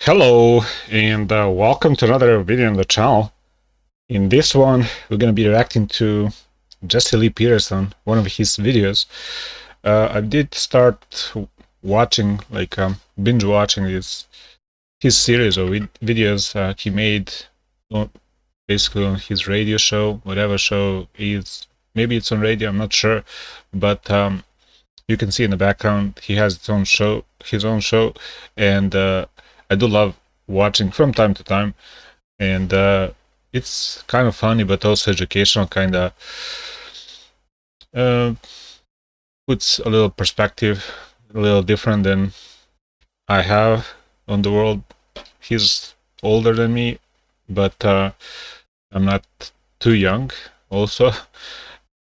Hello, and welcome to another video on the channel. In this one, we're going to be reacting to JLP, one of his videos. I did start watching, binge watching his series of videos he made, basically on his radio show, whatever show is. Maybe it's on radio, I'm not sure, but you can see in the background he has his own show, and I do love watching from time to time, and it's kind of funny but also educational, kind of uh, puts a little perspective, a little different than I have on the world. He's older than me, but I'm not too young also.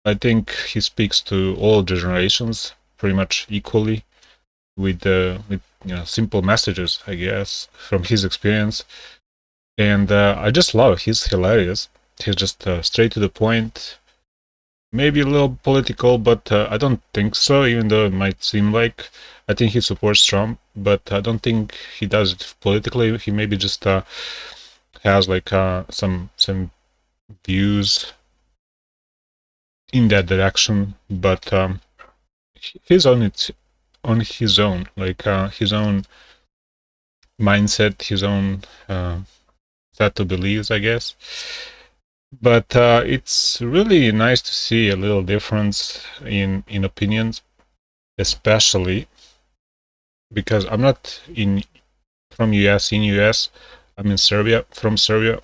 I think he speaks to all generations pretty much equally with simple messages, I guess, from his experience. And I just love it. He's hilarious. He's just straight to the point. Maybe a little political, but I don't think so, even though it might seem like. I think he supports Trump, but I don't think he does it politically. He maybe just has some views in that direction, but he's on his own, his own mindset, his own set of beliefs, I guess. But it's really nice to see a little difference in opinions, especially because I'm not in from US. I'm in Serbia, from Serbia,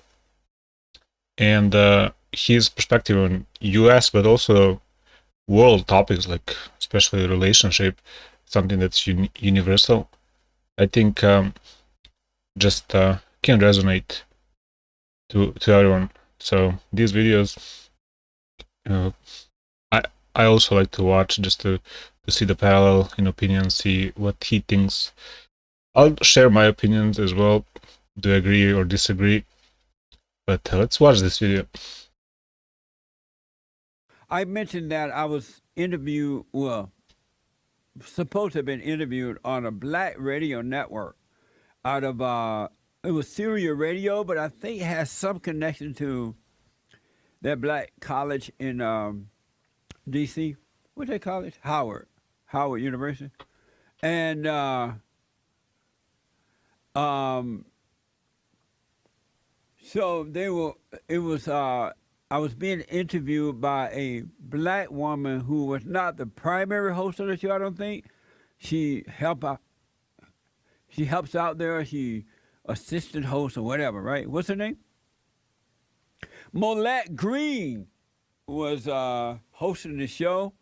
and his perspective on US, but also world topics, like especially relationship, something that's universal. I think just can resonate to everyone. So these videos, uh, I I also like to watch just to see the parallel in opinions, see what he thinks. I'll share my opinions as well. Do agree or disagree? But let's watch this video. I mentioned that I was supposed to have been interviewed on a black radio network out of, it was Syria Radio, but I think it has some connection to that black college in D.C. What's that college? Howard University. And um, so I was being interviewed by a black woman who was not the primary host of the show, I don't think. She helped out, she helps out there, she assistant host or whatever, right? What's her name? Molette Green was hosting the show,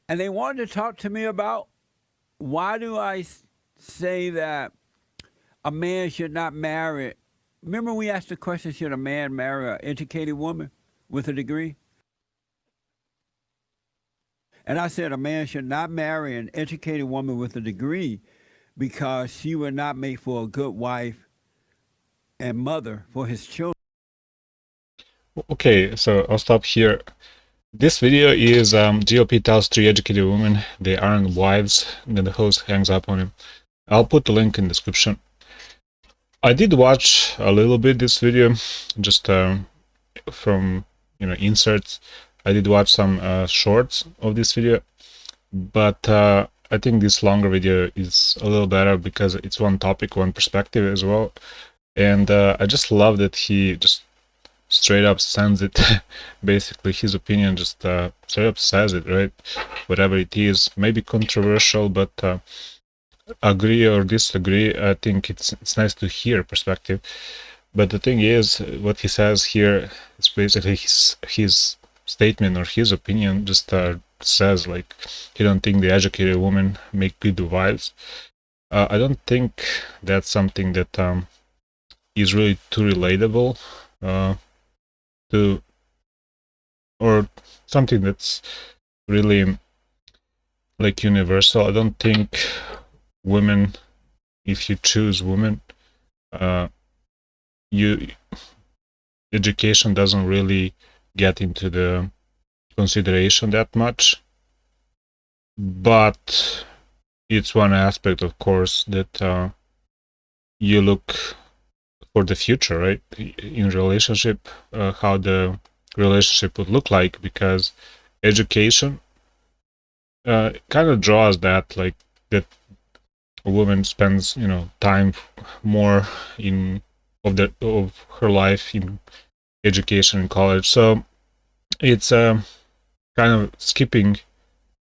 and they wanted to talk to me about why do I say that a man should not marry. Remember, we asked the question: should a man marry an educated woman with a degree? And I said a man should not marry an educated woman with a degree because she would not make for a good wife and mother for his children. Okay, so I'll stop here. This video is JLP tells three educated women they aren't wives, and then the host hangs up on him. I'll put the link in the description. I did watch a little bit this video, just from inserts. I did watch some shorts of this video, but I think this longer video is a little better because it's one topic, one perspective as well, and I just love that he just straight up sends it. Basically, his opinion just straight up says it, right? Whatever it is, maybe controversial, but agree or disagree, I think it's nice to hear perspective. But the thing is, what he says here is basically his statement or his opinion. Just says like he don't think the educated women make good wives. I don't think that's something that is really too relatable to, or something that's really like universal. I don't think women, if you choose women, you education doesn't really get into the consideration that much, but it's one aspect, of course, that you look for the future, right? In relationship, how the relationship would look like, because education kind of draws that, like, that a woman spends, time more in of her life in education in college. So it's kind of skipping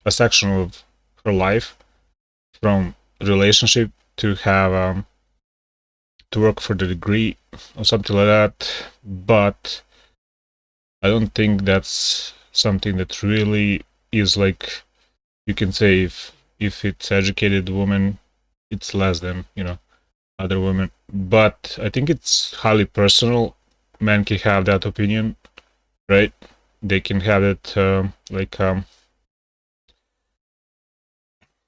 a section of her life from relationship to have to work for the degree or something like that. But I don't think that's something that really is like, you can say, if it's educated woman, it's less than other women. But I think it's highly personal. Men can have that opinion, right? They can have it like on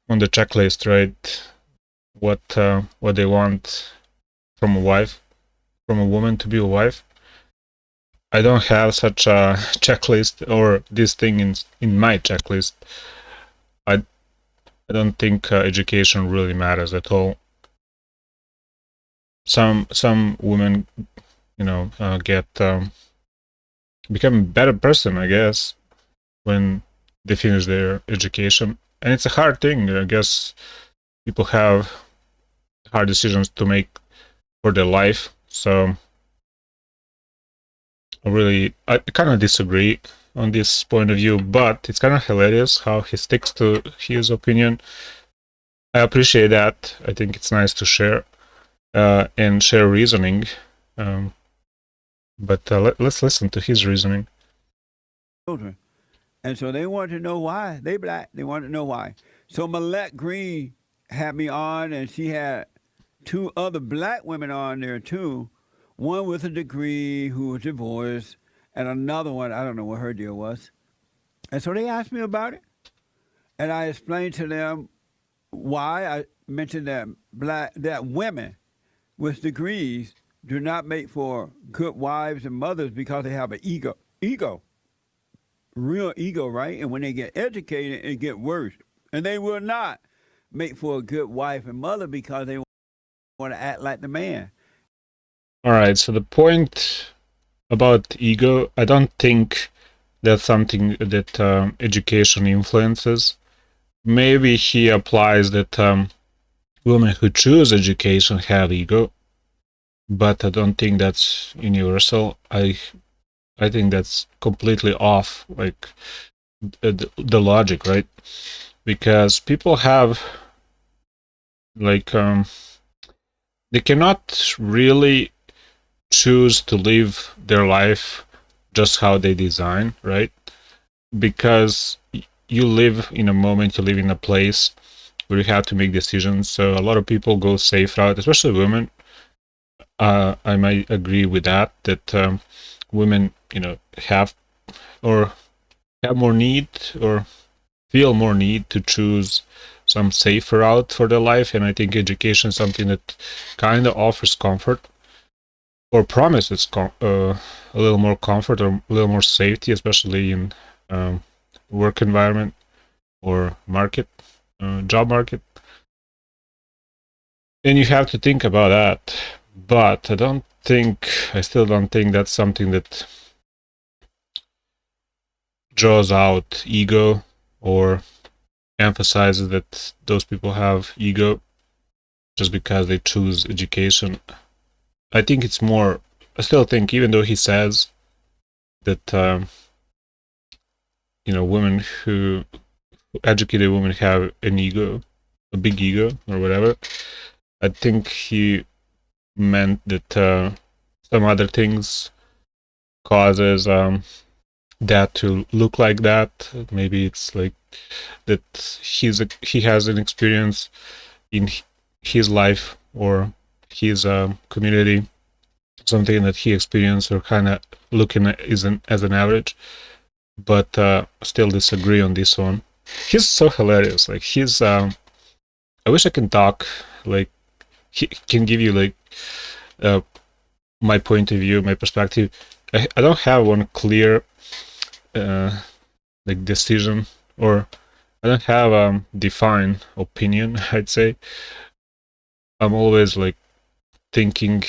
the checklist, right? What they want from a wife, from a woman to be a wife. I don't have such a checklist or this thing in my checklist. I I don't think education really matters at all. Some women, get become a better person, I guess, when they finish their education, and it's a hard thing. I guess people have hard decisions to make for their life. So I kind of disagree on this point of view, but it's kind of hilarious how he sticks to his opinion. I appreciate that. I think it's nice to share and share reasoning. Um, but let's listen to his reasoning. Children. And so they wanted to know why. They black. They wanted to know why. So Malette Green had me on, and she had two other black women on there too. One with a degree who was divorced, and another one, I don't know what her deal was. And so they asked me about it, and I explained to them why I mentioned that women with degrees do not make for good wives and mothers because they have an ego, real ego, right? And when they get educated, it get worse, and they will not make for a good wife and mother because they want to act like the man. All right. So the point about ego, I don't think that's something that education influences. Maybe he applies that women who choose education have ego, but I don't think that's universal. I think that's completely off, like the logic, right? Because people have like they cannot really choose to live their life just how they design, right? Because you live in a moment, you live in a place where you have to make decisions. So a lot of people go safe route, especially women. I might agree with that. That women, have or have more need or feel more need to choose some safer route for their life. And I think education is something that kind of offers comfort or promises a little more comfort or a little more safety, especially in um, work environment or market, job market. And you have to think about that. But I still don't think that's something that draws out ego or emphasizes that those people have ego just because they choose education. I think it's more, I still think, even though he says that, women educated women have an ego, a big ego or whatever, I think he meant that some other things causes that to look like that. Maybe it's like that he has an experience in his life or his community, something that he experienced or kind of looking at as an average, but still disagree on this one. He's so hilarious. Like I wish I can talk. Like he can give you like uh, my point of view, my perspective. I don't have one clear uh, like decision, or I don't have defined opinion. I'd say I'm always like thinking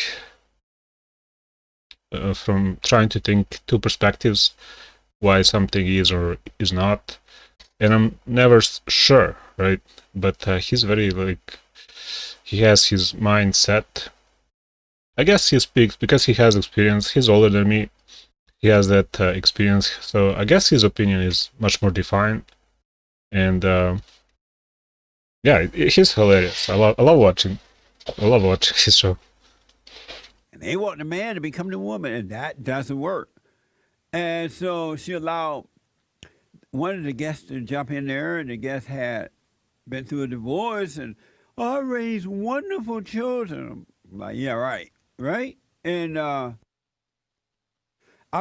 from trying to think two perspectives why something is or is not, and I'm never sure, right? But he's very like he has his mind set. I guess he speaks because he has experience. He's older than me. He has that experience, so I guess his opinion is much more defined. And yeah, he's hilarious. I love watching. I love watching his show. And they want the man to become the woman, and that doesn't work. And so she allowed one of the guests to jump in there, and the guest had been through a divorce, and I raised wonderful children. I'm like, yeah, right, right. And I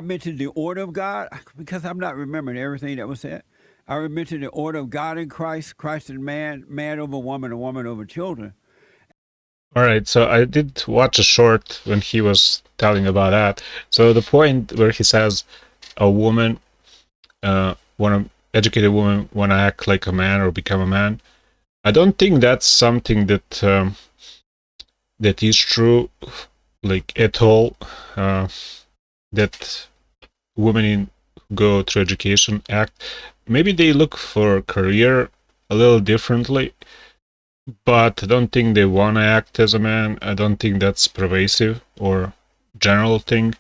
mentioned the order of God because I'm not remembering everything that was said. I mentioned the order of God in Christ, Christ and man, man over woman, and woman over children. All right, so I did watch a short when he was telling about that. So the point where he says a woman, when an educated woman want to act like a man or become a man, I don't think that's something that is true, like at all. That women go through education act. Maybe they look for a career a little differently, but I don't think they want to act as a man. I don't think that's pervasive or general thing,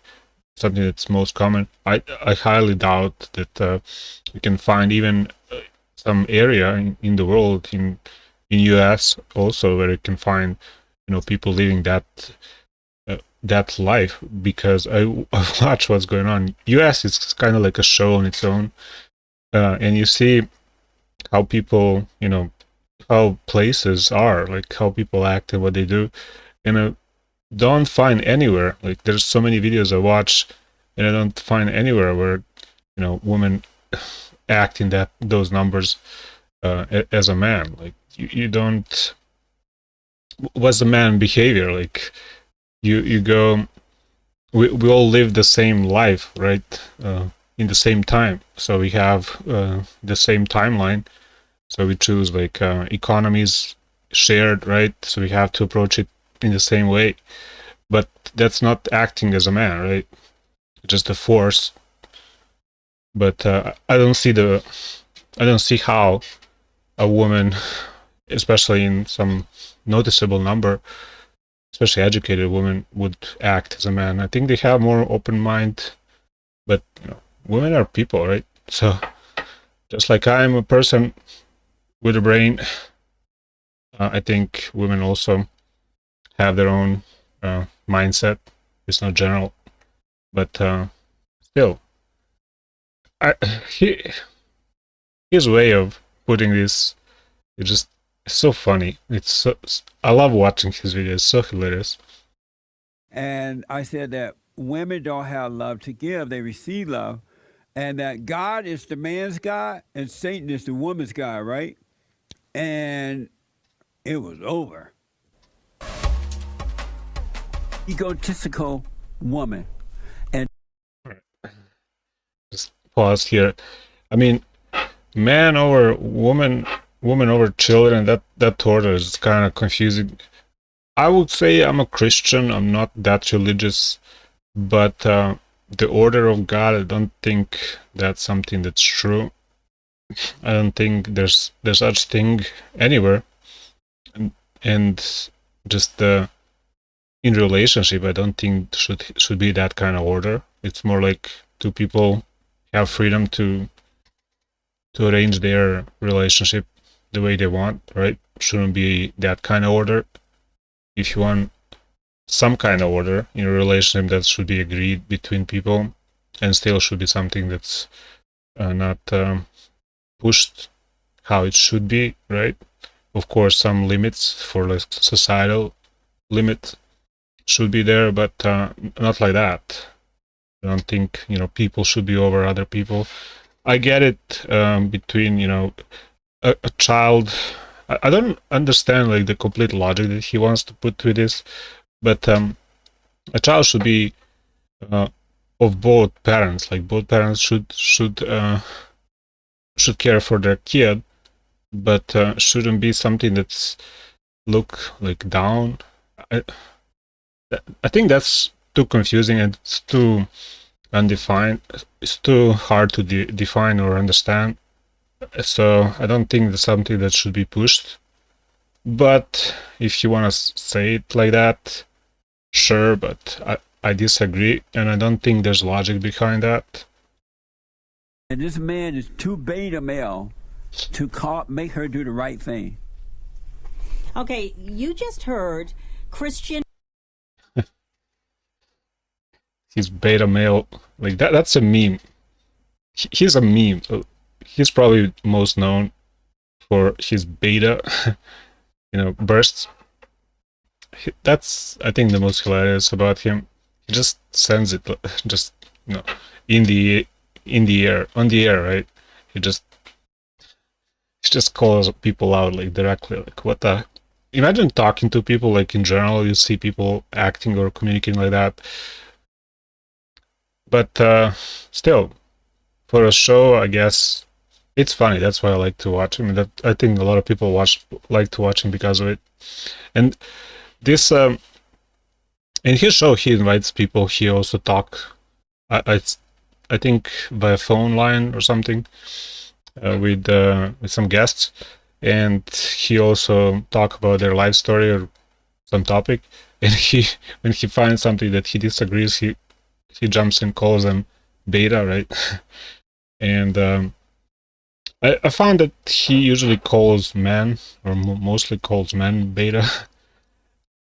something that's most common. I highly doubt that you can find even some area in the world in US also where you can find people living that life, because I watch what's going on. US is kind of like a show on its own, and you see how people how places are, like how people act and what they do, and I don't find anywhere, like there's so many videos I watch and I don't find anywhere where women act in those numbers as a man. Like you don't. What's the man behavior like? You go. We all live the same life, right? In the same time, so we have the same timeline. So we choose like economies shared, right? So we have to approach it in the same way. But that's not acting as a man, right? Just a force. But I don't see how a woman, especially in some noticeable number, especially educated women, would act as a man. I think they have more open mind, but women are people, right? So just like I'm a person with a brain, I think women also have their own mindset. It's not general, but still, I, he, his way of putting this is just so funny. I love watching his videos. It's so hilarious. And I said that women don't have love to give, they receive love. And that God is the man's God and Satan is the woman's God, right? And it was over. Egotistical woman. And Just pause here. I mean, man over woman, woman over children. That order is kind of confusing. I would say I'm a Christian. I'm not that religious, but the order of God, I don't think that's something that's true. I don't think there's such thing anywhere, and just in relationship, I don't think should be that kind of order. It's more like two people have freedom to arrange their relationship the way they want, right? Shouldn't be that kind of order. If you want some kind of order in a relationship, that should be agreed between people, and still should be something that's not pushed how it should be, right? Of course, some limits for like societal limit should be there, but not like that. I don't think people should be over other people. I get it between a child. I don't understand like the complete logic that he wants to put with this, but a child should be uh, of both parents. Like both parents should care for their kid, but shouldn't be something that's look like down. I, I think that's too confusing and it's too undefined. It's too hard to define or understand. So I don't think that's something that should be pushed. But if you want to say it like that, sure. But I disagree, and I don't think there's logic behind that. And this man is too beta male to make her do the right thing. Okay, you just heard Christian. He's beta male. Like that's a meme. He's a meme. He's probably most known for his beta, bursts. That's, I think, the most hilarious about him. He just sends it just, in the air, on the air, right? He just calls people out like directly. Like, what the? Imagine talking to people like in general. You see people acting or communicating like that. But still, for a show, I guess it's funny. That's why I like to watch him. I think a lot of people like to watch him because of it. And this, in his show, he invites people. He also talk. I think by phone line or something with some guests, and he also talk about their life story or some topic. And when he finds something that he disagrees, he jumps and calls them beta, right? And I found that he usually calls men, or mostly calls men beta,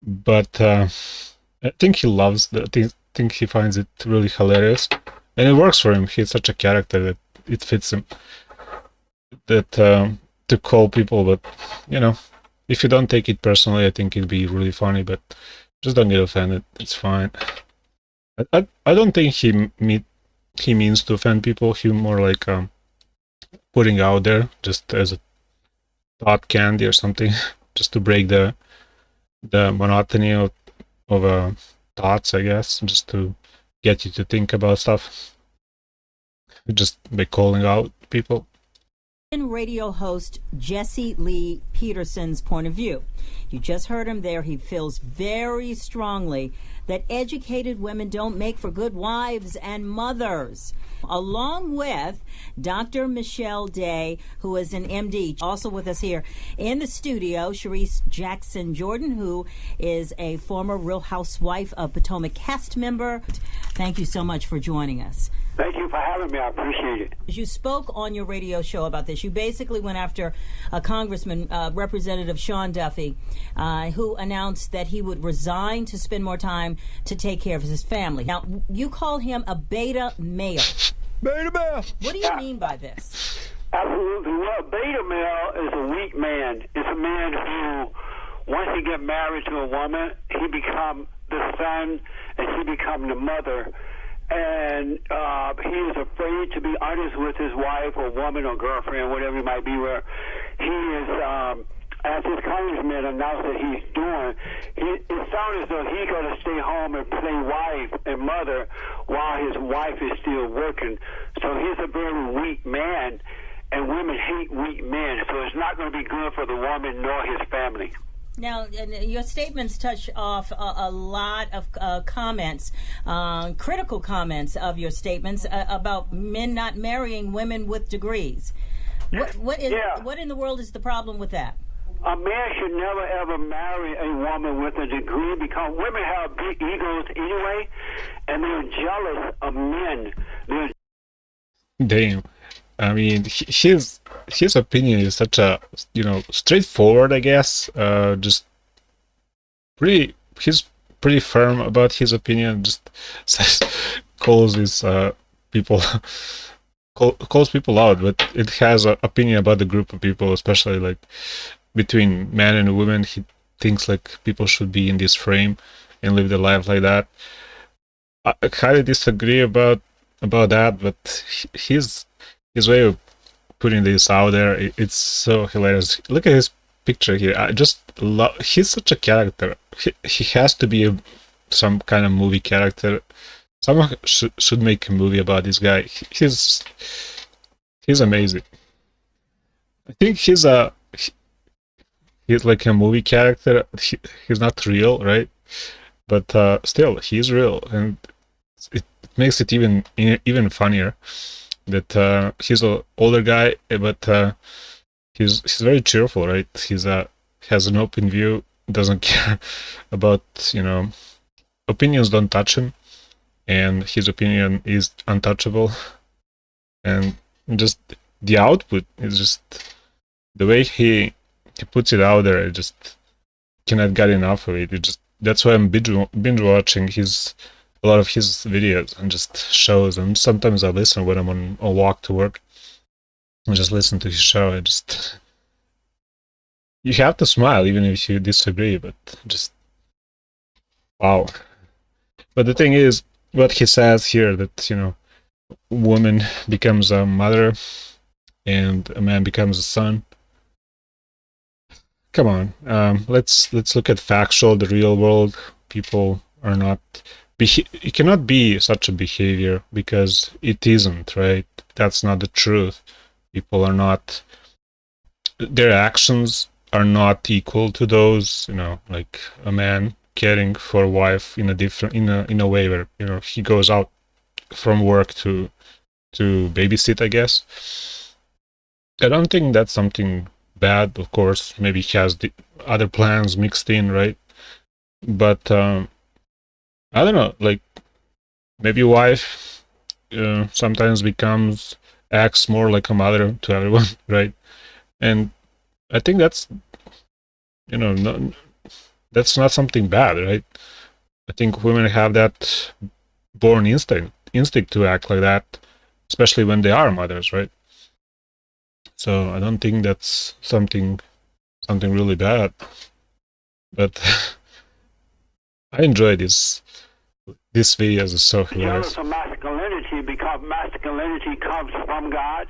but I think he loves that. I think he finds it really hilarious, and it works for him. He's such a character that it fits him. That to call people, but if you don't take it personally, I think it'd be really funny. But just don't get offended. It's fine. I don't think he means to offend people. He more like putting out there just as a thought candy or something, just to break the monotony of thoughts, I guess, just to get you to think about stuff, just by calling out people. Radio host Jesse Lee Peterson's point of view. You just heard him there. He feels very strongly that educated women don't make for good wives and mothers. Along with Dr. Michelle Day, who is an MD, also with us here in the studio, Sharice Jackson Jordan, who is a former Real Housewife of Potomac cast member. Thank you so much for joining us. Thank you for having me. I appreciate it. You spoke on your radio show about this. You basically went after a congressman, Representative Sean Duffy, who announced that he would resign to spend more time to take care of his family. Now, you call him a beta male. Beta male. What do you mean by this? Absolutely. Well, beta male is a weak man. It's a man who, once he gets married to a woman, he becomes the son and she becomes the mother. And he is afraid to be honest with his wife or woman or girlfriend, whatever it might be, where he is, as his congressman announced that he's doing, it sounds as though he's going to stay home and play wife and mother while his wife is still working. So he's a very weak man, and women hate weak men, so it's not going to be good for the woman nor his family. Now, your statements touch off a lot of comments, critical comments of your statements about men not marrying women with degrees. What in the world is the problem with that? A man should never ever marry a woman with a degree because women have big egos anyway, and they're jealous of men. Damn. I mean, his opinion is such a straightforward, I guess. Just he's pretty firm about his opinion. Just says, calls his people calls people out, but it has an opinion about the group of people, especially like between man and woman. He thinks like people should be in this frame and live their life like that. I highly disagree about that, but his way of putting this out there, it's so hilarious. Look at his picture here. I just love. He's such a character. He has to be some kind of movie character. Someone should make a movie about this guy. He's amazing. I think he's like a movie character. He's not real, right? but still, he's real, and it makes it even funnier that he's an older guy, but he's very cheerful, right? He's has an open view, doesn't care about, opinions don't touch him, and his opinion is untouchable, and just the output is just the way he puts it out there. I just cannot get enough of it. That's why I'm binge watching a lot of his videos and just shows, and sometimes I listen when I'm on a walk to work. I just listen to his show. You have to smile even if you disagree, but just wow. But the thing is, what he says here, that woman becomes a mother and a man becomes a son. Come on, let's look at factual, the real world. People are not. It cannot be such a behavior because it isn't, right? That's not the truth. People are not. Their actions are not equal to those, like a man caring for a wife in a way where he goes out from work to babysit, I guess. I don't think that's something bad. Of course, maybe he has the other plans mixed in, right? But I don't know, like maybe wife sometimes acts more like a mother to everyone, right? And I think that's that's not something bad, right? I think women have that born instinct to act like that, especially when they are mothers, right? So I don't think that's something really bad. But I enjoy this video. Is so hilarious. Jealous of masculinity because masculinity comes from God,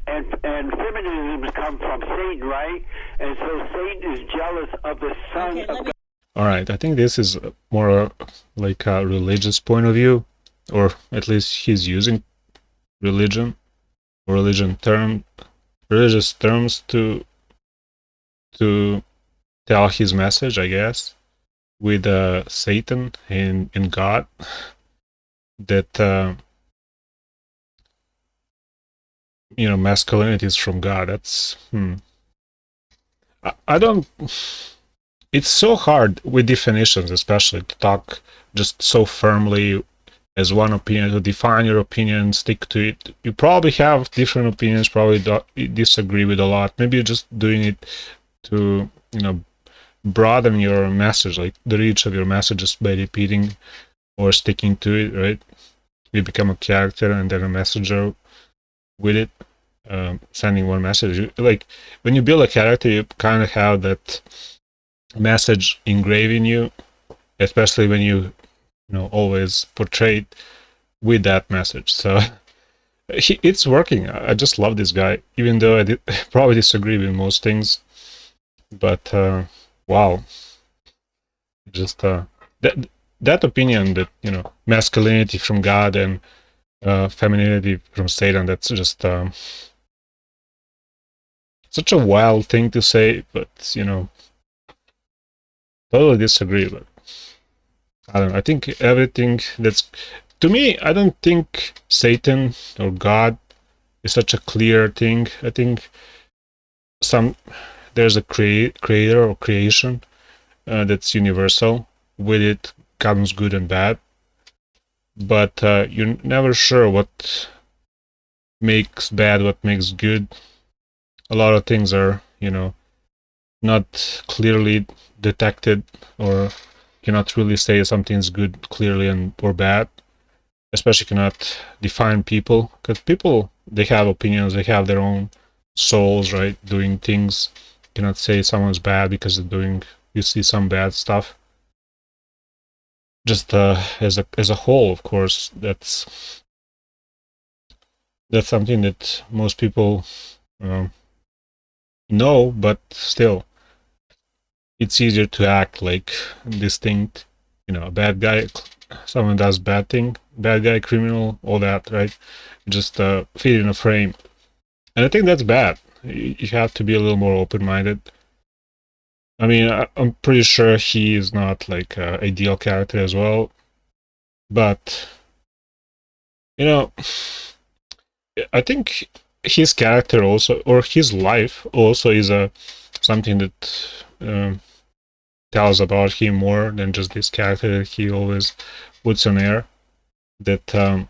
and feminism comes from Satan, right? And so Satan is jealous of the son of God. All right, I think this is more like a religious point of view, or at least he's using religious terms to tell his message, I guess, with Satan and God, that masculinity is from God. That's I don't. It's so hard with definitions, especially to talk just so firmly as one opinion, to define your opinion, stick to it. You probably have different opinions, probably disagree with a lot. Maybe you're just doing it to, broaden your message, like the reach of your messages by repeating or sticking to it, right? You become a character and then a messenger with it, sending one message. Like when you build a character, you kind of have that message engraved in you, especially when you always portray it with that message. So it's working. I just love this guy, even though I probably disagree with most things. But wow, just that opinion that masculinity from God and femininity from Satan, that's just such a wild thing to say, but totally disagree. But I don't know. I think everything that's, to me, I don't think Satan or God is such a clear thing. I think there's a creator or creation that's universal. With it comes good and bad, but you're never sure what makes bad, what makes good. A lot of things are, not clearly detected, or cannot really say something's good clearly or bad. Especially cannot define people, because people, they have opinions, they have their own souls, right? Doing things. Cannot say someone's bad because you see some bad stuff. Just as a whole, of course, that's something that most people know, but still, it's easier to act like distinct. A bad guy, someone does bad thing, bad guy, criminal, all that, right? Just fit in a frame, and I think that's bad. You have to be a little more open-minded. I mean, I'm pretty sure he is not like an ideal character as well, but you know, I think his character also, or his life also, is a something that tells about him more than just this character that he always puts on air. That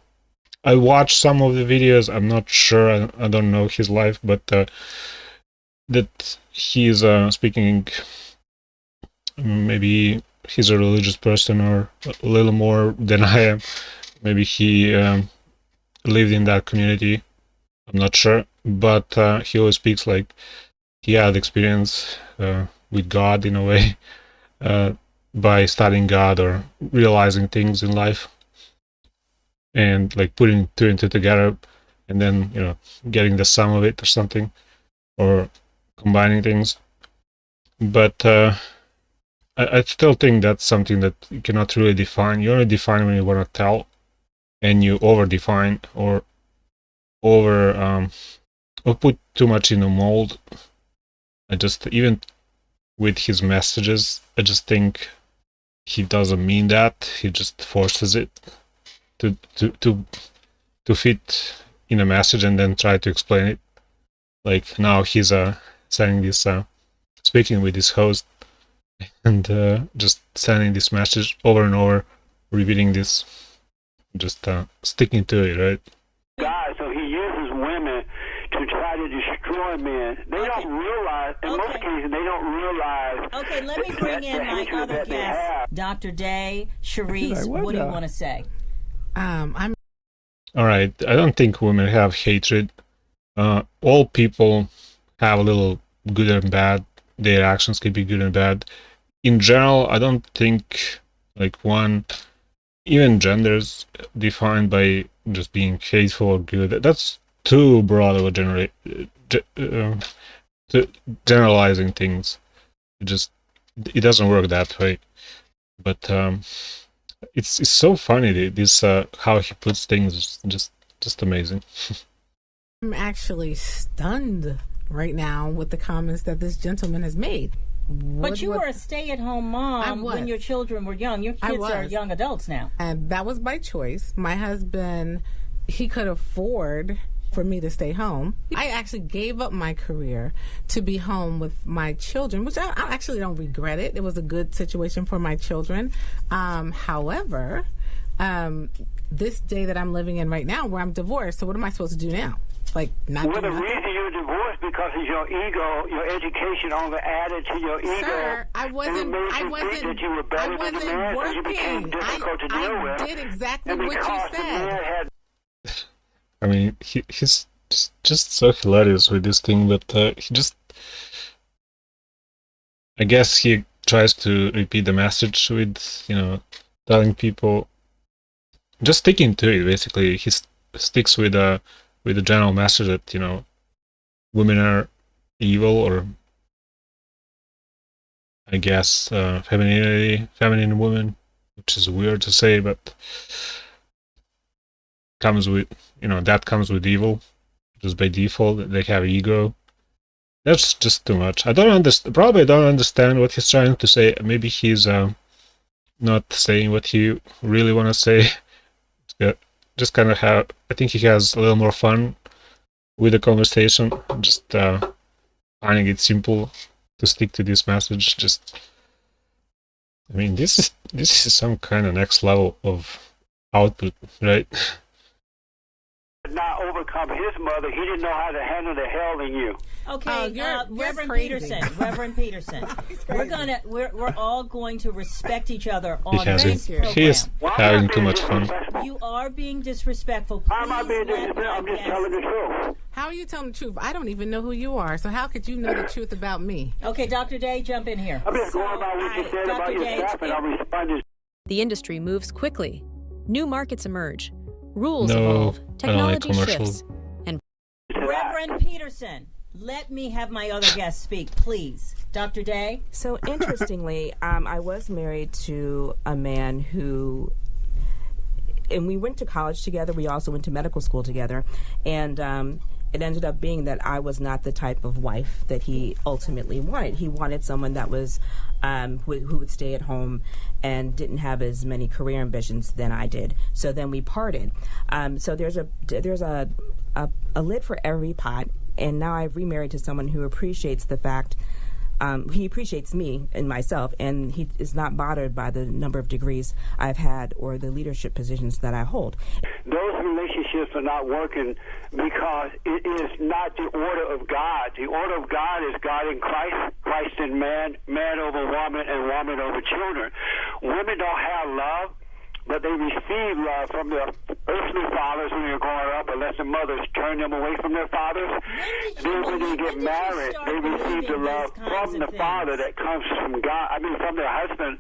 I watched some of the videos. I'm not sure. I don't know his life, but that he's speaking. Maybe he's a religious person, or a little more than I am. Maybe he lived in that community. I'm not sure, but he always speaks like he had experience with God in a way, by studying God or realizing things in life, and like putting two and two together, and then getting the sum of it or something, or combining things. But I still think that's something that you cannot really define. You only define when you want to tell, and you over define or put too much in a mold. I just, even with his messages, I just think he doesn't mean that. He just forces it to fit in a message and then try to explain it. Like now he's sending this, speaking with his host, and just sending this message over and over, repeating this, just sticking to it, right? God, so he uses women to try to destroy men. They don't realize, in most cases, they don't realize. Okay, let me bring in my other guest, Dr. Day, Cherise. What do you want to say? I'm All right. I don't think women have hatred. All people have a little good and bad. Their actions can be good and bad. In general, I don't think like even genders defined by just being hateful or good. That's too broad of a generalizing things. It doesn't work that way. But it's so funny, this how he puts things, just amazing. I'm actually stunned right now with the comments that this gentleman has made. But you were a stay-at-home mom when your children were young. Your kids are young adults now. And that was by choice. My husband, he could afford for me to stay home. I actually gave up my career to be home with my children, which I actually don't regret it. It was a good situation for my children. However, this day that I'm living in right now, where I'm divorced, so what am I supposed to do now? Like, not well, do the nothing? reason you're divorced because of your ego, your education only added to your ego. Sir, I wasn't working. I did exactly what you said. I mean, he's just so hilarious with this thing, but I guess he tries to repeat the message with, telling people, just sticking to it, basically. He sticks with the general message that, women are evil, or I guess feminine women, which is weird to say, but comes with, that comes with evil, just by default. They have ego. That's just too much. I don't understand what he's trying to say. Maybe he's not saying what he really want to say. Just kind of I think he has a little more fun with the conversation, just finding it simple to stick to this message. I mean, this is some kind of next level of output, right? Not overcome his mother. He didn't know how to handle the hell in you. Okay, Reverend Peterson. We're all going to respect each other on this program. He is having too much fun. You are being disrespectful. How am I being disrespectful? I'm just telling the truth. How are you telling the truth? I don't even know who you are, so how could you know the truth about me? Okay, Dr. Day, jump in here. I'm just going by what you said about yourself, and I'm responding. The industry moves quickly. New markets emerge. Rules evolve. Technology shifts. And Reverend Peterson, let me have my other guest speak, please. Dr. Day? So interestingly, I was married to a man who, and we went to college together. We also went to medical school together. And it ended up being that I was not the type of wife that he ultimately wanted. He wanted someone that was who would stay at home and didn't have as many career ambitions than I did. So then we parted. So there's a lid for every pot, and now I've remarried to someone who appreciates the fact. He appreciates me and myself, and he is not bothered by the number of degrees I've had or the leadership positions that I hold. Those relationships are not working because it is not the order of God. The order of God is God in Christ, Christ in man, man over woman, and woman over children. Women don't have love, but they receive love from their earthly fathers when they're growing up, unless the mothers turn them away from their fathers. Then when they get married, they receive the love from the father that comes from God, from their husband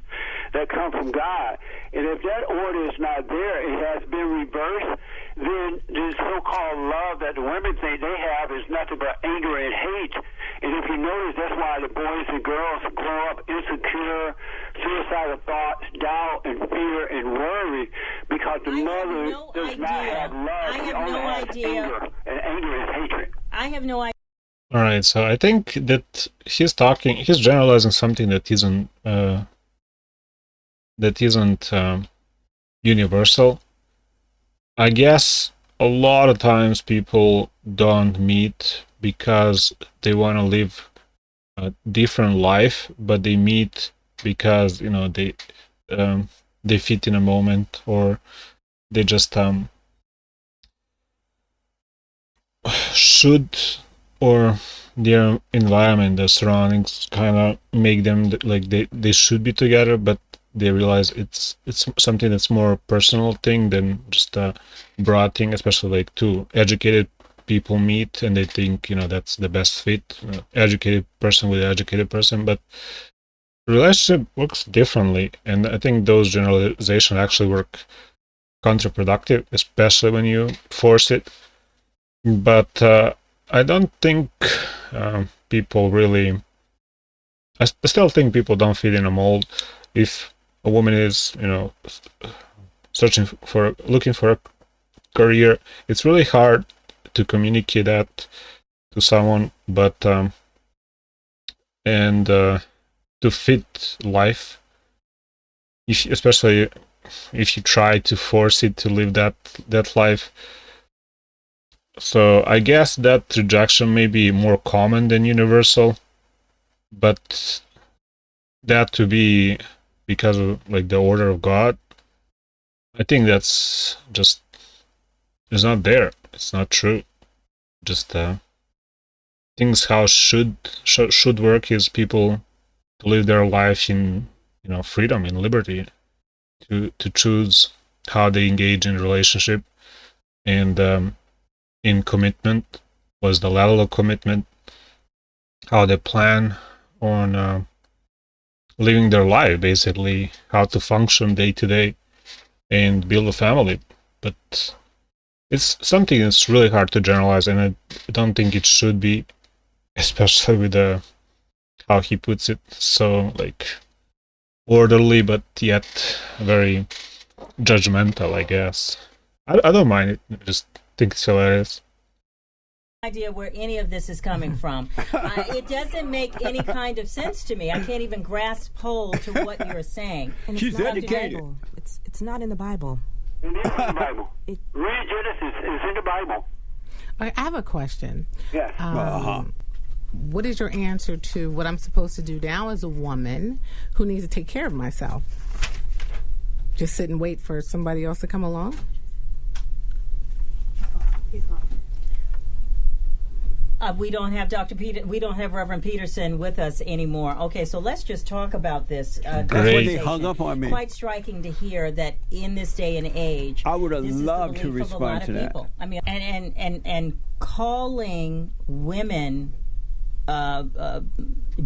that comes from God. And if that order is not there, it has been reversed, then the so-called love that the women think they have is nothing but anger and hate. And if you notice, that's why the boys and girls grow up insecure, suicidal thoughts, doubt, and fear, and worry, because the mother does not have love. I have no idea. Anger, and anger is hatred. I have no idea. All right, so I think that he's generalizing something that isn't universal. I guess a lot of times people don't meet because they want to live a different life, but they meet because they fit in a moment, or they just should, or their environment, their surroundings kind of make them like they should be together, but they realize it's something that's more personal thing than just a broad thing, especially like two educated people meet and they think that's the best fit, educated person with educated person, but relationship works differently, and I think those generalizations actually work counterproductive, especially when you force it. But I don't think people really. I still think people don't fit in a mold. If a woman is, looking for a career, it's really hard to communicate that to someone, but to fit life, especially if you try to force it to live that life. So I guess that rejection may be more common than universal, but that to be because of like the order of God, I think that's just it's not there. It's not true. Just things how should work is people to live their life in freedom, in liberty, to choose how they engage in relationship, and in commitment, was the level of commitment, how they plan on living their life, basically how to function day to day and build a family. But it's something that's really hard to generalize, and I don't think it should be, especially with how he puts it, so like orderly but yet very judgmental, I guess. I don't mind it, I just think it's hilarious. Idea where any of this is coming from. It doesn't make any kind of sense to me. I can't even grasp hold to what you're saying. And She's educated. It's not in the Bible. It is in the Bible. Read Genesis. It's in the Bible. I have a question. Yes. What is your answer to what I'm supposed to do now as a woman who needs to take care of myself? Just sit and wait for somebody else to come along? He's gone. We don't have we don't have Reverend Peterson with us anymore. Okay, so let's just talk about this. That's when they hung up on me. Quite striking to hear that in this day and age, I would have loved to respond to that. People. I mean, and calling women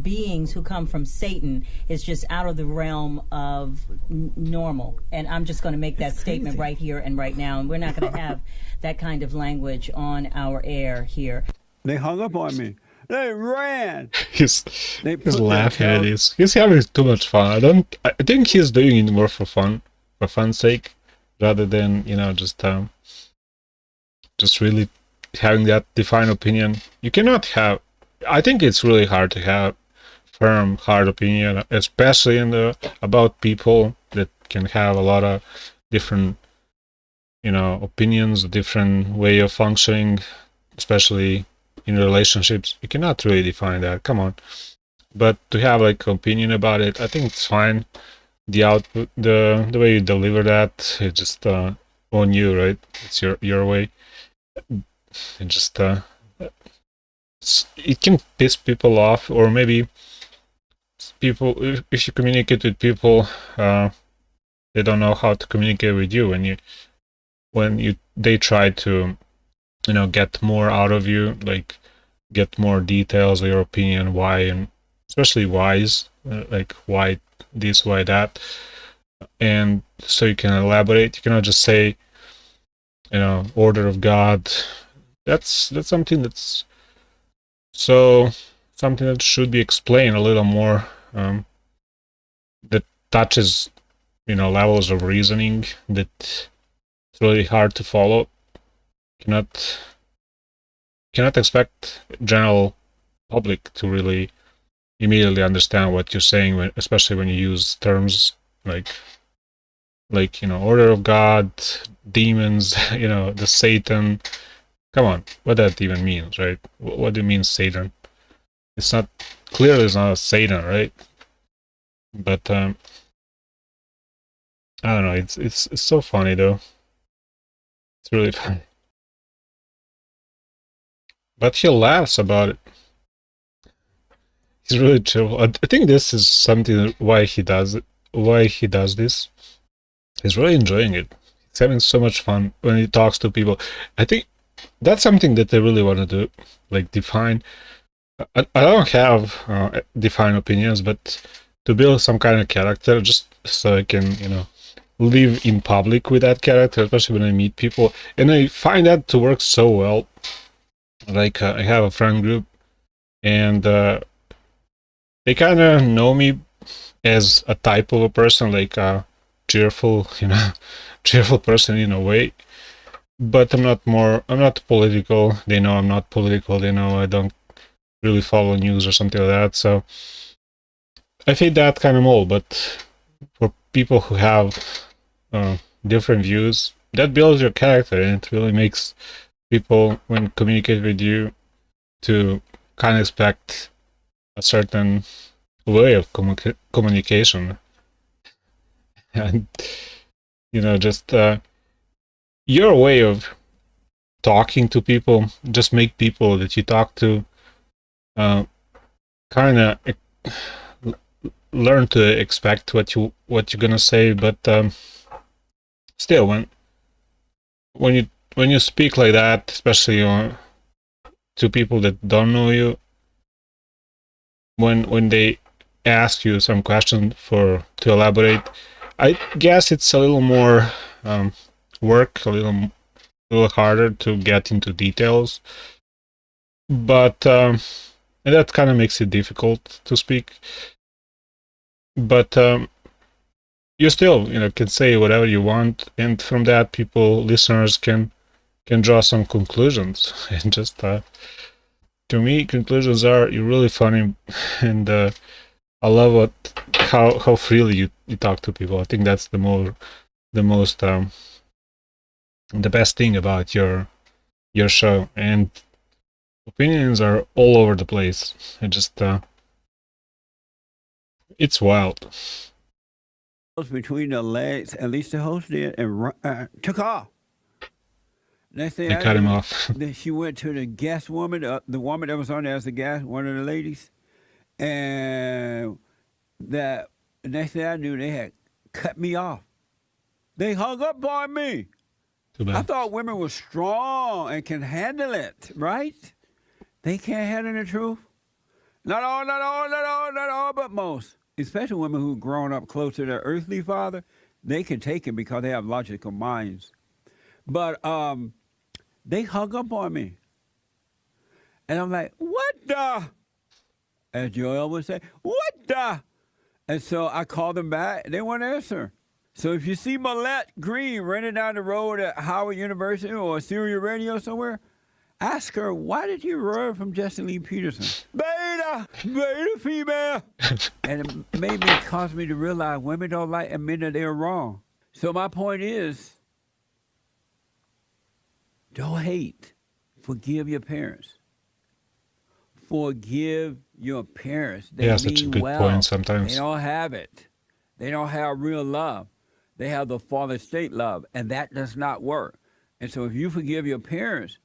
beings who come from Satan is just out of the realm of normal. And I'm just going to make that statement right here and right now. And we're not going to have that kind of language on our air here. They hung up on me. They ran. He's laughing at this. He's having too much fun. I think he's doing it more for fun's sake, rather than just really having that defined opinion. You cannot have. I think it's really hard to have firm, hard opinion, especially about people that can have a lot of different, opinions, different way of functioning, especially in relationships. You cannot really define that. Come on. But to have like opinion about it, I think it's fine. The output, the way you deliver that, it's just on you, right? It's your way. And just it can piss people off, or maybe people, if you communicate with people, they don't know how to communicate with you when they try to get more out of you, like get more details of your opinion, why, and especially whys, like why this, why that, and so you can elaborate. You cannot just say, order of God. That's something that's something that should be explained a little more, that touches levels of reasoning that it's really hard to follow. Cannot expect general public to really immediately understand what you're saying, especially when you use terms like order of God, demons, the Satan. Come on, what that even means, right? What do you mean Satan? It's not clearly, it's not a Satan, right? But I don't know. It's so funny though. It's really funny. But he laughs about it. He's really chill. I think this is something why he does it. Why he does this. He's really enjoying it. He's having so much fun when he talks to people. I think that's something that I really want to do, like define. I don't have defined opinions, but to build some kind of character, just so I can, live in public with that character, especially when I meet people. And I find that to work so well. Like I have a friend group, and they kind of know me as a type of a person, like a cheerful, cheerful person in a way. But I'm not political. They know I'm not political. They know I don't really follow news or something like that. So I fit that kind of mold. But for people who have different views, that builds your character, and it really makes people, when communicate with you, to kind of expect a certain way of communication. And just your way of talking to people just make people that you talk to kind of learn to expect what you're gonna say. But still, when you speak like that, especially to people that don't know you, when they ask you some question to elaborate, I guess it's a little more work, a little harder to get into details. But and that kind of makes it difficult to speak. But you still, can say whatever you want, and from that, listeners can draw some conclusions. And just to me, conclusions are, you're really funny, and I love how freely you talk to people. I think that's the most the best thing about your show. And opinions are all over the place. It just it's wild. Between the legs, at least the host did, and took off. Next thing They cut him off. Then she went to the guest woman, the woman that was on there as the guest, one of the ladies, and that next thing I knew, they had cut me off. They hung up on me. Too bad. I thought women were strong and can handle it, right? They can't handle the truth. Not all, but most. Especially women who've grown up close to their earthly father, they can take it because they have logical minds. But they hung up on me. And I'm like, what the? As Joel would say, what the? And so I called them back. They won't answer. So if you see Millette Green running down the road at Howard University or Syria Radio somewhere, Ask her, why did you run from Jesse Lee Peterson? Beta female. And it caused me to realize women don't like admitting that they're wrong. So my point is, don't hate. Forgive your parents. Forgive your parents. They Yeah, mean such a good well. point sometimes. They don't have it. They don't have real love. They have the father state love, and that does not work. And so if you forgive your parents,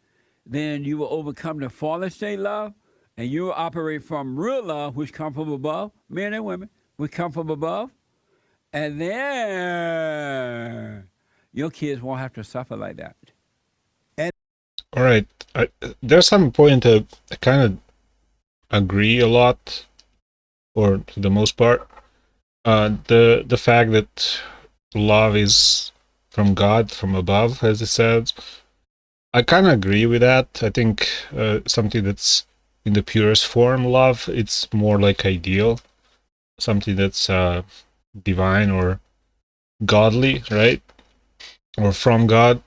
then you will overcome the father state love, and you will operate from real love, which comes from above, men and women, which come from above. And then your kids won't have to suffer like that. All right. There's some point I kind of agree a lot, or to the most part. The fact that love is from God, from above, as it says. I kind of agree with that. I think something that's in the purest form, love, it's more like ideal, something that's divine or godly, right? Or from God.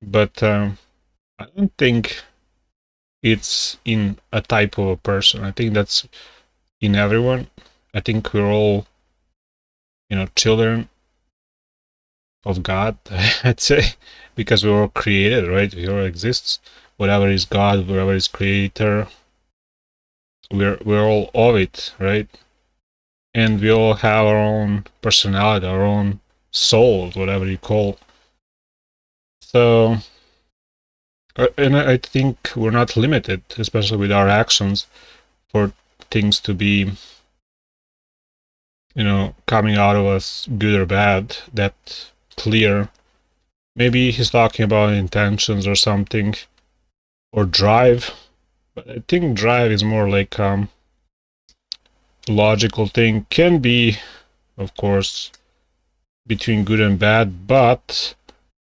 But I don't think it's in a type of a person. I think that's in everyone. I think we're all, children of God, I'd say, because we're all created, right? We all exist. Whatever is God, whatever is creator, we're all of it, right? And we all have our own personality, our own souls, whatever you call. So, and I think we're not limited, especially with our actions, for things to be, coming out of us, good or bad, that clear. Maybe he's talking about intentions or something, or drive. But I think drive is more like logical thing. Can be, of course, between good and bad, but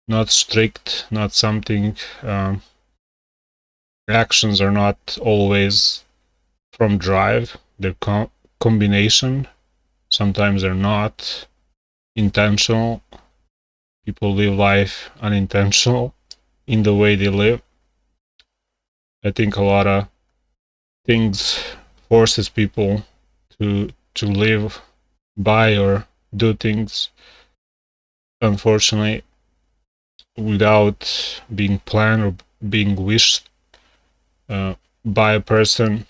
not strict, not something. Actions are not always from drive. They're combination. Sometimes they're not intentional. People live life unintentional in the way they live. I think a lot of things forces people to live by or do things, unfortunately, without being planned or being wished by a person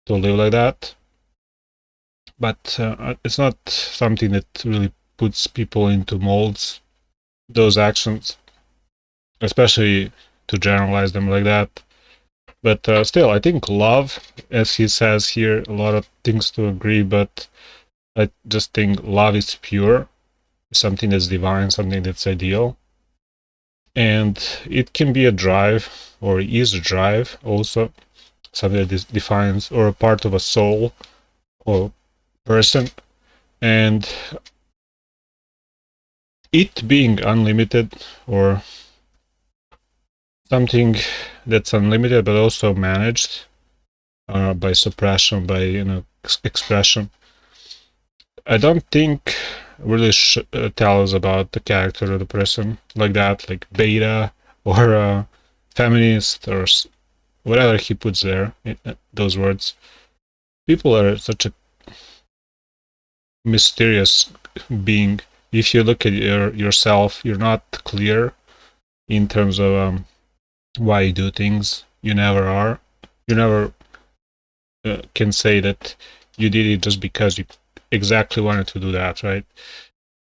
to live like that. But it's not something that really puts people into molds, those actions, especially to generalize them like that. But still, I think love, as he says here, a lot of things to agree, but I just think love is pure, something that's divine, something that's ideal. And it can be a drive, or is a drive also, something that defines, or a part of a soul or person. And it being unlimited, or something that's unlimited but also managed by suppression, by expression, I don't think really tell us about the character of the person like that, like beta or feminist or whatever he puts there, those words. People are such a mysterious being. If you look at yourself, you're not clear in terms of why you do things. You never are. You never can say that you did it just because you exactly wanted to do that, right?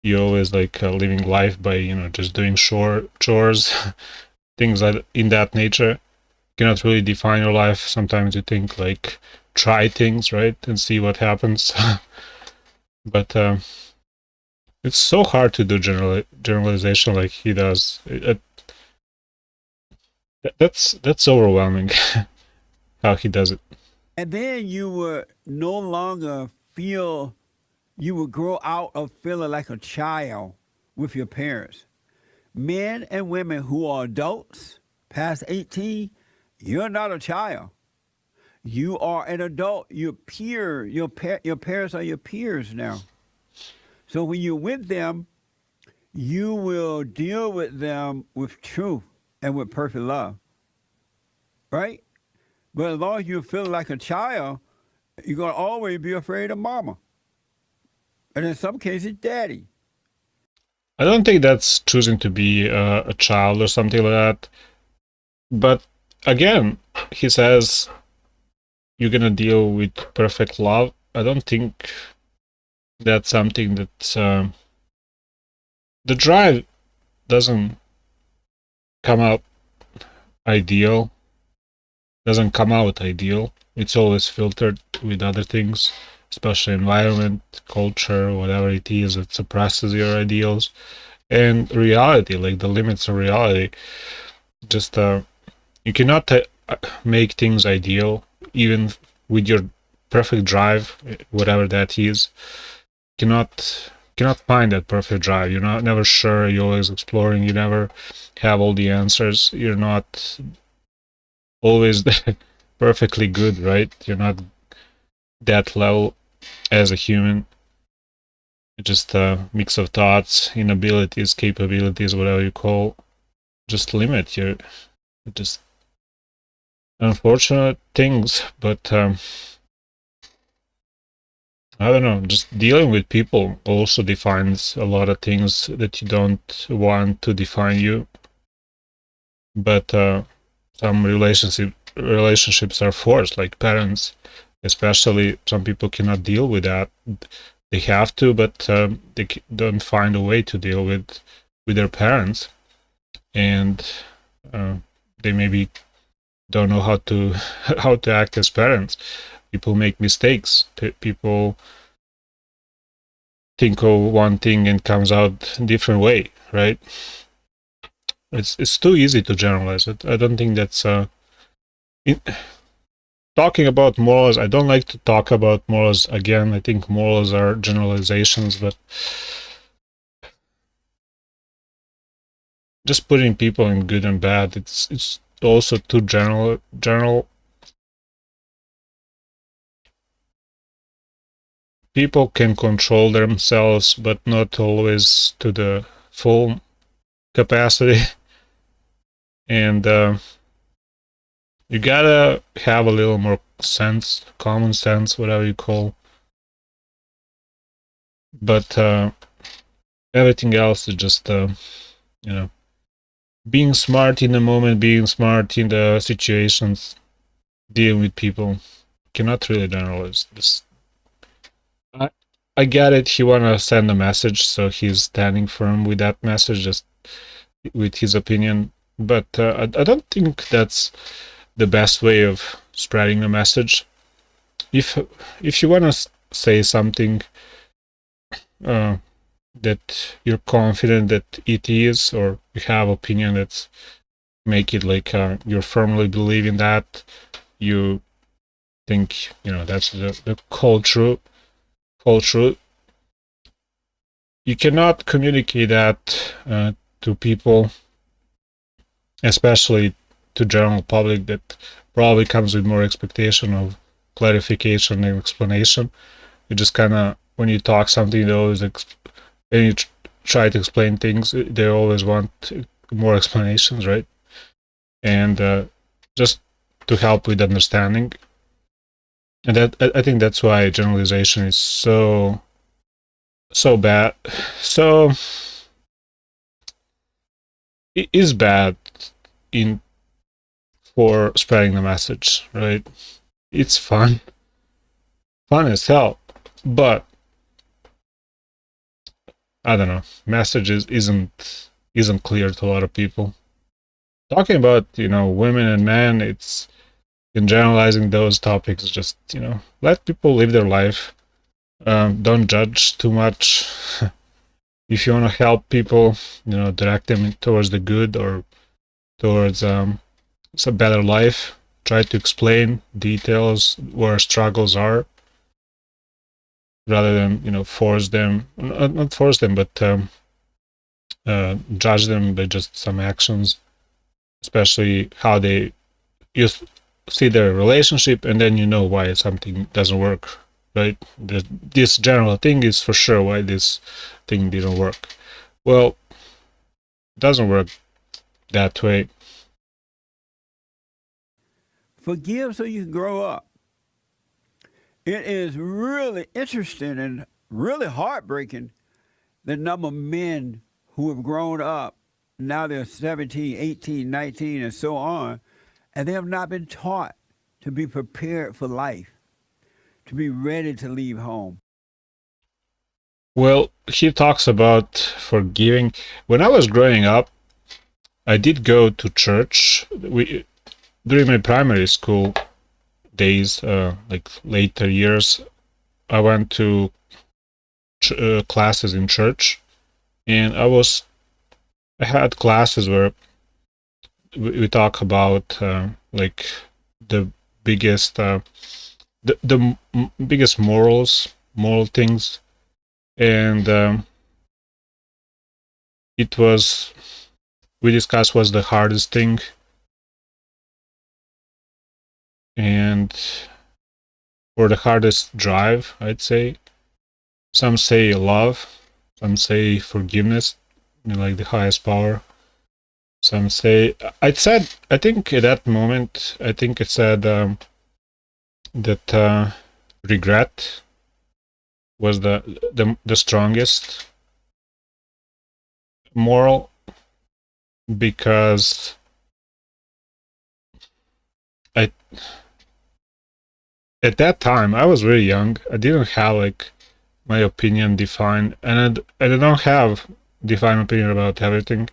You always like living life by just doing chores, things like in that nature. You cannot really define your life. Sometimes you think like try things, right, and see what happens. But it's so hard to do generalization like he does. That's overwhelming how he does it. And then you would no longer feel, you would grow out of feeling like a child with your parents. Men and women who are adults, past 18, you're not a child. You are an adult. You're peer. Your parents are your peers now. So when you're with them, you will deal with them with truth. and with perfect love, right? But as long as you feel like a child, you're going to always be afraid of mama. And in some cases, daddy. I don't think that's choosing to be a child or something like that. But again, he says you're gonna deal with perfect love. I don't think that's something that the drive doesn't come out ideal. Doesn't come out ideal. It's always filtered with other things, especially environment, culture, whatever it is that suppresses your ideals, and reality, like the limits of reality. Just you cannot make things ideal, even with your perfect drive, whatever that is. Cannot find that perfect drive. You're not never sure. You're always exploring. You never have all the answers. You're not always perfectly good, right? You're not that level as a human. Just a mix of thoughts, inabilities, capabilities, whatever you call. Just limit your just unfortunate things, but I don't know, just dealing with people also defines a lot of things that you don't want to define you. But some relationships are forced, like parents, especially. Some people cannot deal with that. They have to, but they don't find a way to deal with their parents, and they maybe don't know how to how to act as parents. People make mistakes. People think of one thing and comes out a different way, right? It's too easy to generalize it. I don't think that's talking about morals. I don't like to talk about morals again. I think morals are generalizations, but just putting people in good and bad, it's also too general. People can control themselves, but not always to the full capacity. And you gotta have a little more sense, common sense, whatever you call. But everything else is just, being smart in the moment, being smart in the situations, dealing with people. Cannot really generalize this. I get it. He wanna send a message, so he's standing firm with that message, just with his opinion. But I don't think that's the best way of spreading a message. If you wanna say something that you're confident that it is, or you have opinion that's make it like you firmly believe in that, you think that's the whole truth. You cannot communicate that to people, especially to general public, that probably comes with more expectation of clarification and explanation. You just kind of, when you talk something, they always and you try to explain things, they always want more explanations, right? And just to help with understanding. And that, I think that's why generalization is so bad. So it is bad for spreading the message, right? It's fun as hell, but I don't know, messages isn't clear to a lot of people. Talking about women and men, it's in generalizing those topics, just let people live their life. Don't judge too much. If you want to help people, direct them towards the good or towards a better life. Try to explain details where struggles are, rather than force them, not force them, but judge them by just some actions, especially how they see their relationship, and then why something doesn't work, right? This general thing is for sure why this thing didn't work. Well, it doesn't work that way. Forgive so you can grow up. It is really interesting and really heartbreaking the number of men who have grown up. Now they're 17, 18, 19, and so on, and they have not been taught to be prepared for life, to be ready to leave home. Well, he talks about forgiving. When I was growing up, I did go to church. During my primary school days, like later years, I went to classes in church, and I had classes where we talk about like the biggest the biggest moral things, and we discussed what's the hardest thing, and or the hardest drive, I'd say. Some say love, some say forgiveness, like the highest power. Some say, I think at that moment, I think it said that regret was the strongest moral, because at that time I was very young. I didn't have like my opinion defined, and I don't have defined opinion about everything,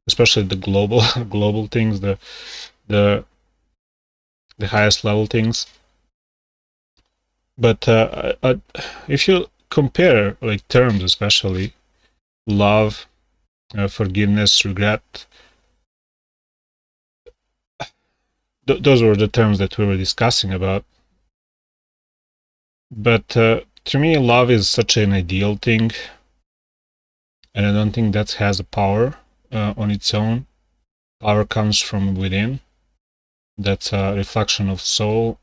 especially the global things, the highest level things. But if you compare like terms, especially love, forgiveness, regret, those were the terms that we were discussing about. But to me, love is such an ideal thing, and I don't think that has a power on its own. Power comes from within. That's a reflection of soul.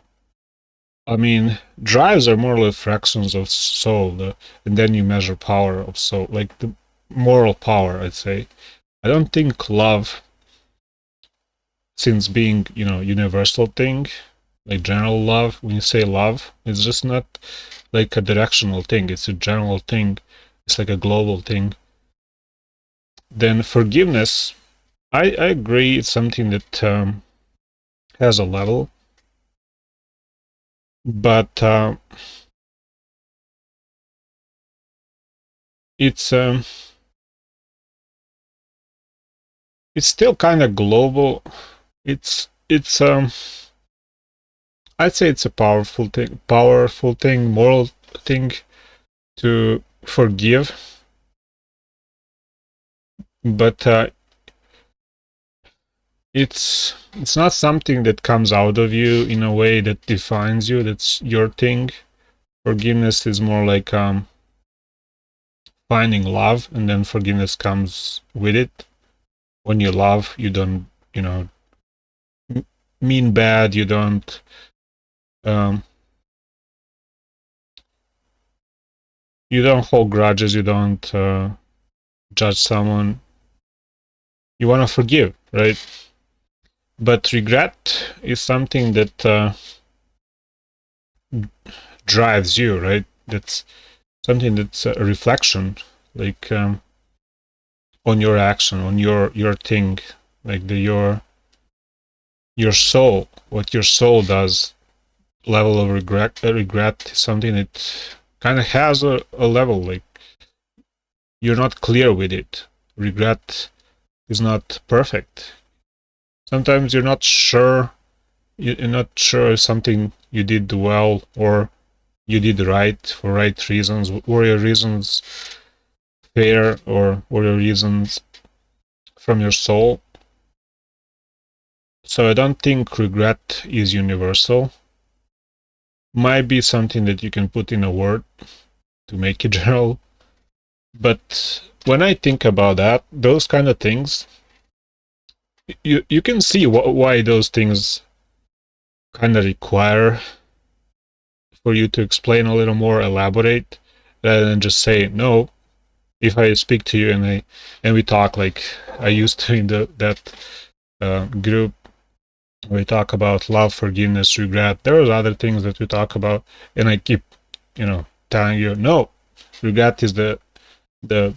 I mean, drives are more like fractions of soul, and then you measure power of soul, like the moral power, I'd say. I don't think love, since being, universal thing, like general love, when you say love, it's just not like a directional thing, it's a general thing, it's like a global thing. Then forgiveness, I agree, it's something that has a level, but it's still kind of global. It's I'd say it's a powerful thing, moral thing to forgive, but it's not something that comes out of you in a way that defines you. That's your thing. Forgiveness is more like finding love, and then forgiveness comes with it. When you love, you don't, mean bad. You don't hold grudges. You don't judge someone. You want to forgive, right? But regret is something that drives you, right? That's something that's a reflection, like on your action, on your thing, like your soul, what your soul does. Level of regret is something that kind of has a level, like you're not clear with it. Regret is not perfect. Sometimes you're not sure if something you did well or you did right for right reasons. Were your reasons fair, or were your reasons from your soul? So I don't think regret is universal. Might be something that you can put in a word to make it general. But when I think about that, those kind of things, you can see why those things kind of require for you to explain a little more, elaborate, rather than just say no. If I speak to you and we talk like I used to in that group, We talk about love, forgiveness, regret. There are other things that we talk about, and I keep, telling you, no, regret is the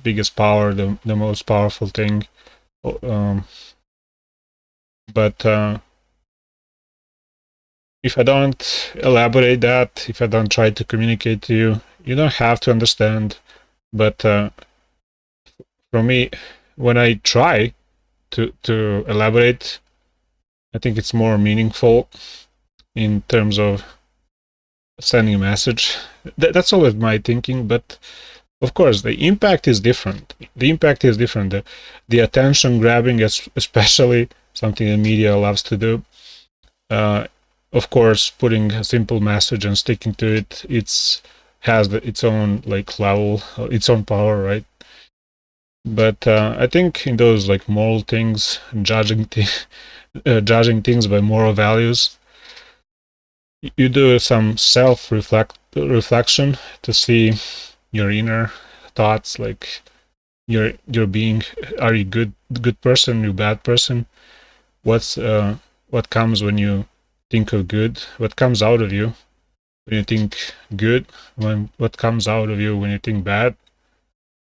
biggest power, the most powerful thing. But if I don't elaborate that, if I don't try to communicate to you, you don't have to understand. But for me, when I try to elaborate, I think it's more meaningful in terms of sending a message. That's always my thinking, but of course the impact is different. The attention grabbing is especially something the media loves to do. Of course, putting a simple message and sticking to it, has its own level, its own power, right? But I think in those moral things, judging things by moral values, you do some reflection to see your inner thoughts, like your being. Are you good person, you bad person? What comes when you think of good? What comes out of you when you think good? What comes out of you when you think bad?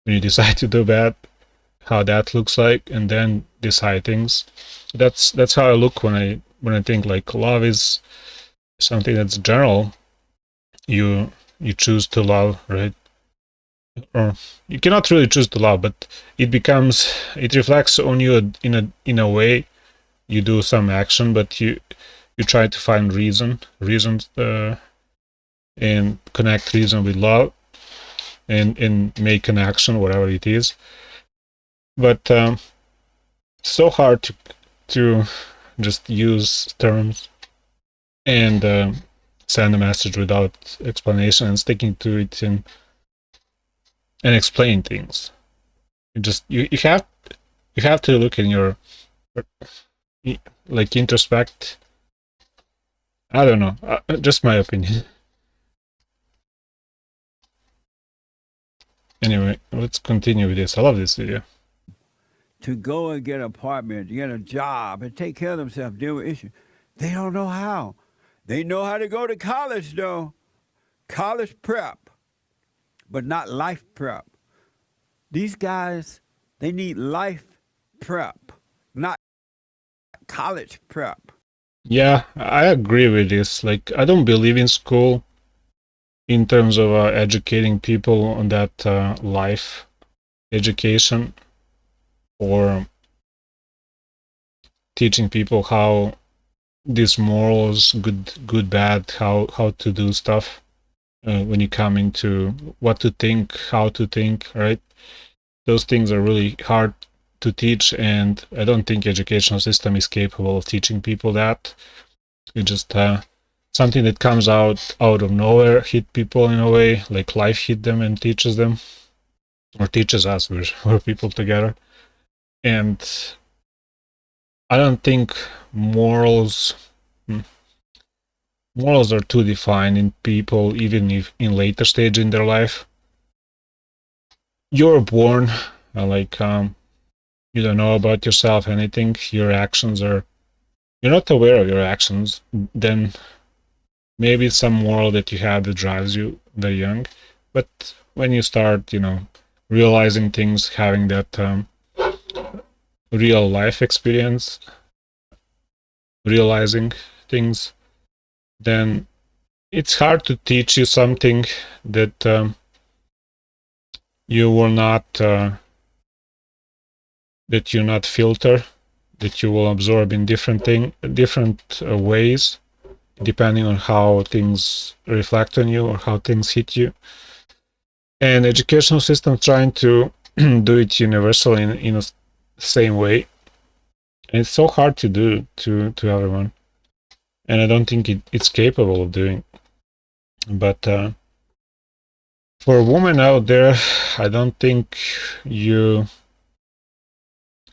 When you decide to do bad, how that looks like, and then decide things. That's how I look when I think love is something that's general. You choose to love, right? Or you cannot really choose to love, but it reflects on you in a way. You do some action, but you try to find reasons and connect reason with love, and make an action, whatever it is. But so hard to just use terms and send a message without explanation and sticking to it and explain things. You have to look in your introspect. I don't know, just my opinion. Anyway, let's continue with this. I love this video. To go and get an apartment, to get a job, and take care of themselves, deal with issues. They don't know how. They know how to go to college, though. College prep, but not life prep. These guys, they need life prep, not college prep. Yeah, I agree with this. I don't believe in school in terms of educating people on that life education, or teaching people how these morals, good, bad, how to do stuff when you come into what to think, how to think, right? Those things are really hard to teach, and I don't think educational system is capable of teaching people that. It's just something that comes out of nowhere, hit people in a way, like life hit them and teaches them, or teaches us. We're people together. And I don't think morals are too defined in people, even if in later stage in their life. You're born you don't know about yourself anything. Your actions are, you're not aware of your actions. Then maybe it's some moral that you have that drives you very young. But when you start, realizing things, having that real life experience, realizing things, then it's hard to teach you something that you will not that you not filter, that you will absorb in different ways, depending on how things reflect on you or how things hit you. And educational system trying to do it universal in a same way. And it's so hard to do to everyone. And I don't think it's capable of doing. But for a woman out there, I don't think you're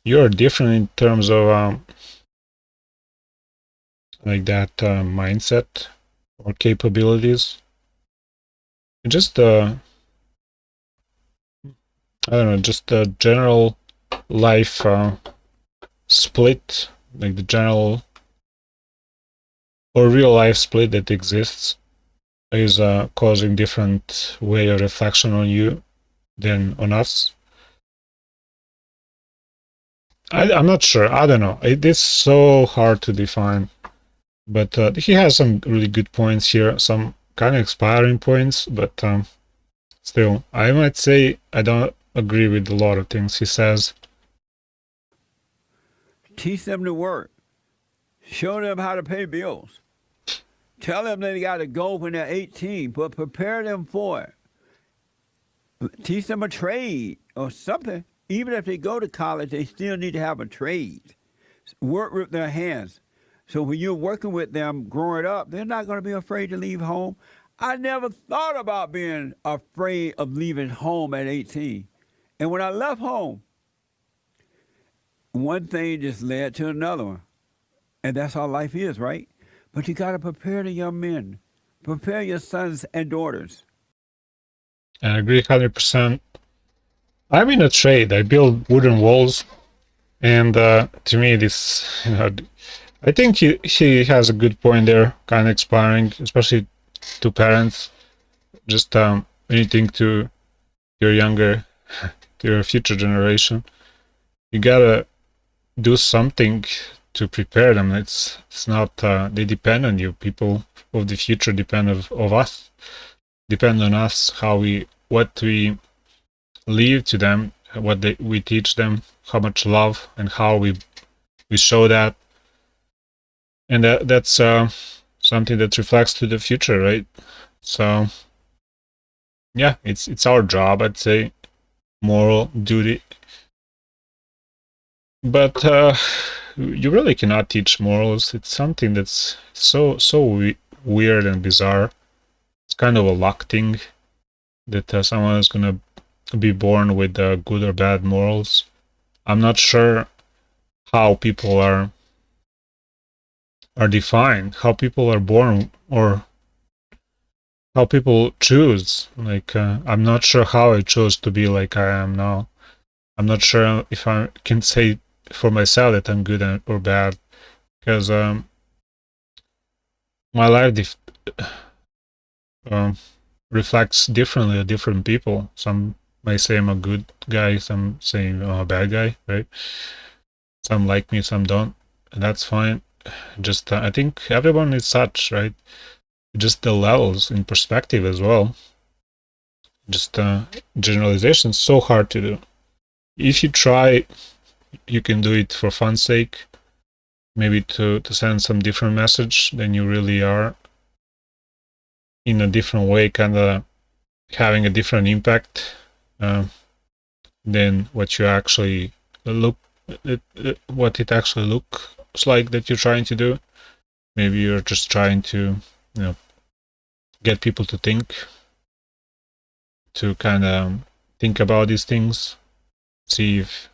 different in terms of that mindset or capabilities. Just I don't know, just a general life split, like the general or real life split that exists is causing different way of reflection on you than on us. I'm not sure. I don't know. It is so hard to define. But he has some really good points here, some kind of inspiring points, but still, I might say I don't agree with a lot of things he says. Teach them to work. Show them how to pay bills. Tell them they got to go when they're 18, but prepare them for it. Teach them a trade or something. Even if they go to college, they still need to have a trade. Work with their hands. So when you're working with them growing up, they're not going to be afraid to leave home. I never thought about being afraid of leaving home at 18. And when I left home, one thing just led to another one. And that's how life is, right? But you got to prepare the young men. Prepare your sons and daughters. I agree 100%. I'm in a trade. I build wooden walls. And to me, this, I think he has a good point there, kind of inspiring, especially to parents. Just when you think to your younger, to your future generation, you gotta do something to prepare them. It's not they depend on you. People of the future depend of us, depend on us, what we leave to them, we teach them, how much love and how we show that. And that's something that reflects to the future, right? So yeah, it's our job, I'd say, moral duty. But you really cannot teach morals. It's something that's so weird and bizarre. It's kind of a luck thing that someone is gonna be born with good or bad morals. I'm not sure how people are defined, how people are born, or how people choose. Like I'm not sure how I chose to be like I am now. I'm not sure if I can say for myself that I'm good or bad, because my life reflects differently on different people. Some may say I'm a good guy, some say I'm a bad guy, right? Some like me, some don't, and that's fine. Just I think everyone is such, right? Just the levels in perspective as well. Just generalization is so hard to do. If you try, you can do it for fun's sake, maybe to send some different message than you really are, in a different way, kind of having a different impact than what you actually what it actually looks like that you're trying to do. Maybe you're just trying to, get people to think, to kind of think about these things, see if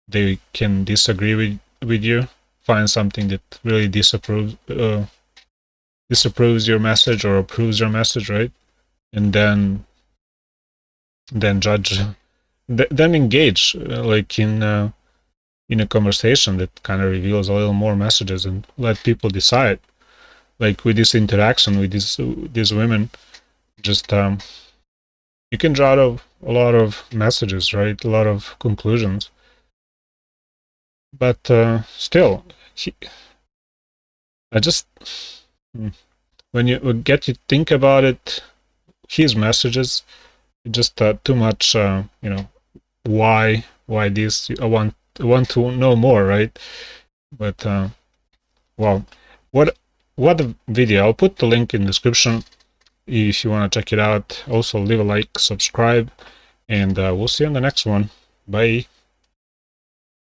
they can disagree with you, find something that really disapproves your message or approves your message, right? And then judge, then engage, like in a conversation that kind of reveals a little more messages, and let people decide. Like with this interaction with these women, just you can draw out a lot of messages, right? A lot of conclusions. But still, when you get to think about it, his messages, just too much, why this? I want to know more, right? But well, what a video. I'll put the link in the description if you want to check it out. Also, leave a like, subscribe, and we'll see you on the next one. Bye.